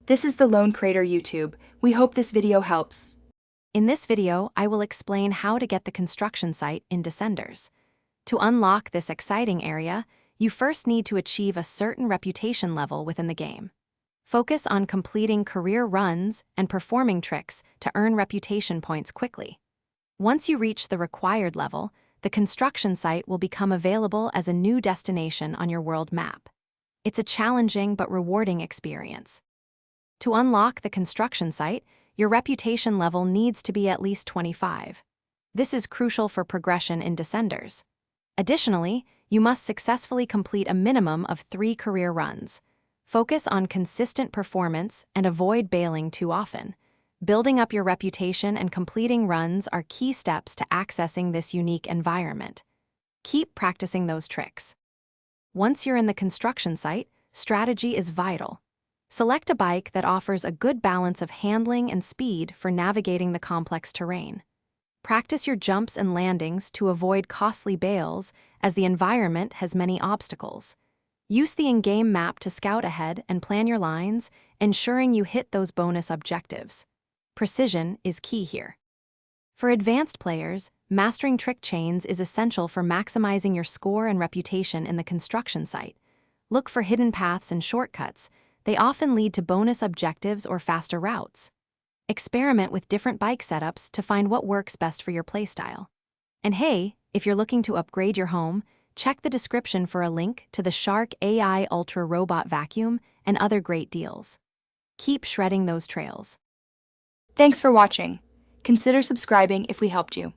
This is the Lone Crater YouTube. We hope this video helps. In this video, I will explain how to get the construction site in Descenders. To unlock this exciting area, you first need to achieve a certain reputation level within the game. Focus on completing career runs and performing tricks to earn reputation points quickly. Once you reach the required level, the construction site will become available as a new destination on your world map. It's a challenging but rewarding experience. To unlock the construction site, your reputation level needs to be at least 25. This is crucial for progression in Descenders. Additionally, you must successfully complete a minimum of 3 career runs. Focus on consistent performance and avoid bailing too often. Building up your reputation and completing runs are key steps to accessing this unique environment. Keep practicing those tricks. Once you're in the construction site, strategy is vital. Select a bike that offers a good balance of handling and speed for navigating the complex terrain. Practice your jumps and landings to avoid costly bails, as the environment has many obstacles. Use the in-game map to scout ahead and plan your lines, ensuring you hit those bonus objectives. Precision is key here. For advanced players, mastering trick chains is essential for maximizing your score and reputation in the construction site. Look for hidden paths and shortcuts. They often lead to bonus objectives or faster routes. Experiment with different bike setups to find what works best for your playstyle. And hey, if you're looking to upgrade your home, check the description for a link to the Shark AI Ultra Robot Vacuum and other great deals. Keep shredding those trails. Thanks for watching. Consider subscribing if we helped you.